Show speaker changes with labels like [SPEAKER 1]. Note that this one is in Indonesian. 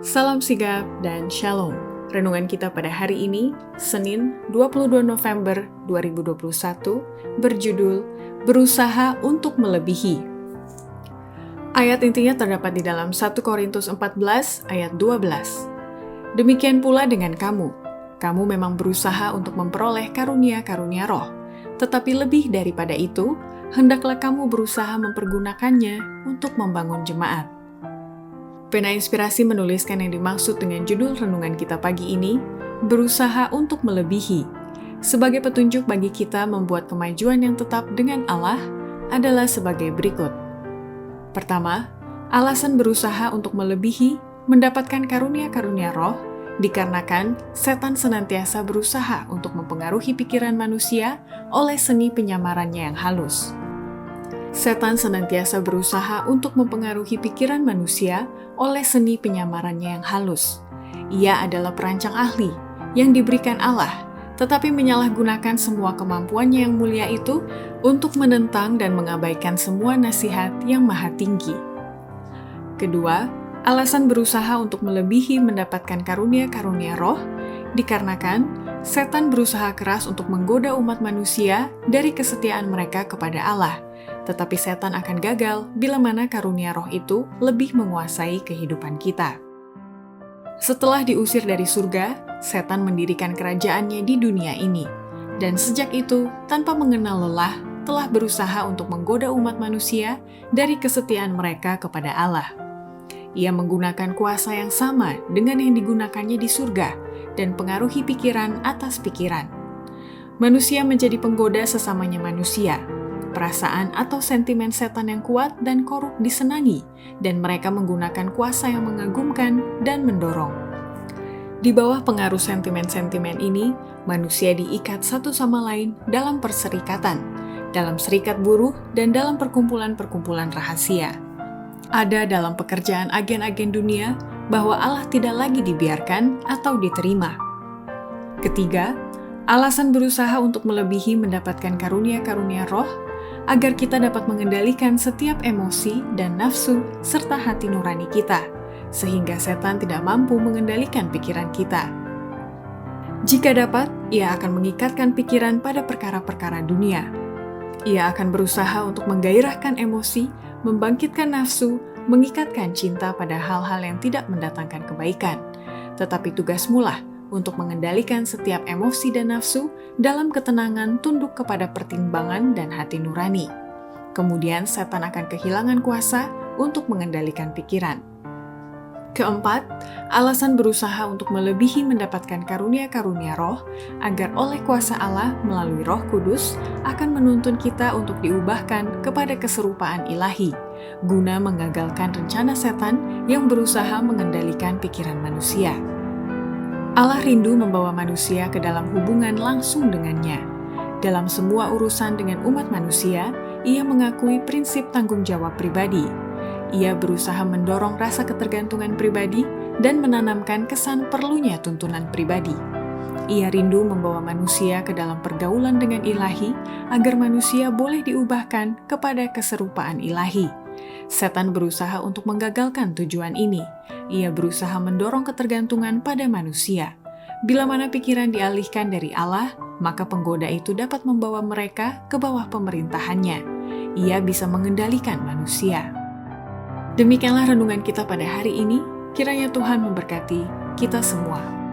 [SPEAKER 1] Salam sigap dan shalom. Renungan kita pada hari ini, Senin 22 November 2021, berjudul Berusaha untuk Melebihi. Ayat intinya terdapat di dalam 1 Korintus 14 ayat 12. Demikian pula dengan kamu. Kamu memang berusaha untuk memperoleh karunia-karunia roh. Tetapi lebih daripada itu, hendaklah kamu berusaha mempergunakannya untuk membangun jemaat. Pena Inspirasi menuliskan yang dimaksud dengan judul renungan kita pagi ini, berusaha untuk melebihi. Sebagai petunjuk bagi kita membuat kemajuan yang tetap dengan Allah adalah sebagai berikut. Pertama, alasan berusaha untuk melebihi mendapatkan karunia-karunia roh dikarenakan setan senantiasa berusaha untuk mempengaruhi pikiran manusia oleh seni penyamarannya yang halus. Setan senantiasa berusaha untuk mempengaruhi pikiran manusia oleh seni penyamarannya yang halus. Ia adalah perancang ahli yang diberikan Allah, tetapi menyalahgunakan semua kemampuannya yang mulia itu untuk menentang dan mengabaikan semua nasihat yang maha tinggi. Kedua, alasan berusaha untuk melebihi mendapatkan karunia-karunia roh dikarenakan setan berusaha keras untuk menggoda umat manusia dari kesetiaan mereka kepada Allah. Tetapi setan akan gagal bila mana karunia roh itu lebih menguasai kehidupan kita. Setelah diusir dari surga, setan mendirikan kerajaannya di dunia ini. Dan sejak itu, tanpa mengenal lelah, telah berusaha untuk menggoda umat manusia dari kesetiaan mereka kepada Allah. Ia menggunakan kuasa yang sama dengan yang digunakannya di surga dan pengaruhi pikiran atas pikiran. Manusia menjadi penggoda sesamanya manusia. Perasaan atau sentimen setan yang kuat dan korup disenangi, dan mereka menggunakan kuasa yang mengagumkan dan mendorong. Di bawah pengaruh sentimen-sentimen ini, manusia diikat satu sama lain dalam perserikatan, dalam serikat buruh, dan dalam perkumpulan-perkumpulan rahasia. Ada dalam pekerjaan agen-agen dunia bahwa Allah tidak lagi dibiarkan atau diterima. Ketiga, alasan berusaha untuk melebihi mendapatkan karunia-karunia roh agar kita dapat mengendalikan setiap emosi dan nafsu serta hati nurani kita, sehingga setan tidak mampu mengendalikan pikiran kita. Jika dapat, ia akan mengikatkan pikiran pada perkara-perkara dunia. Ia akan berusaha untuk menggairahkan emosi, membangkitkan nafsu, mengikatkan cinta pada hal-hal yang tidak mendatangkan kebaikan. Tetapi tugasmu lah untuk mengendalikan setiap emosi dan nafsu dalam ketenangan tunduk kepada pertimbangan dan hati nurani. Kemudian setan akan kehilangan kuasa untuk mengendalikan pikiran. Keempat, alasan berusaha untuk melebihi mendapatkan karunia-karunia roh agar oleh kuasa Allah melalui Roh Kudus akan menuntun kita untuk diubahkan kepada keserupaan ilahi, guna mengagalkan rencana setan yang berusaha mengendalikan pikiran manusia. Allah rindu membawa manusia ke dalam hubungan langsung dengannya. Dalam semua urusan dengan umat manusia, ia mengakui prinsip tanggung jawab pribadi. Ia berusaha mendorong rasa ketergantungan pribadi dan menanamkan kesan perlunya tuntunan pribadi. Ia rindu membawa manusia ke dalam pergaulan dengan ilahi agar manusia boleh diubahkan kepada keserupaan ilahi. Setan berusaha untuk menggagalkan tujuan ini. Ia berusaha mendorong ketergantungan pada manusia. Bila mana pikiran dialihkan dari Allah, maka penggoda itu dapat membawa mereka ke bawah pemerintahannya. Ia bisa mengendalikan manusia. Demikianlah renungan kita pada hari ini. Kiranya Tuhan memberkati kita semua.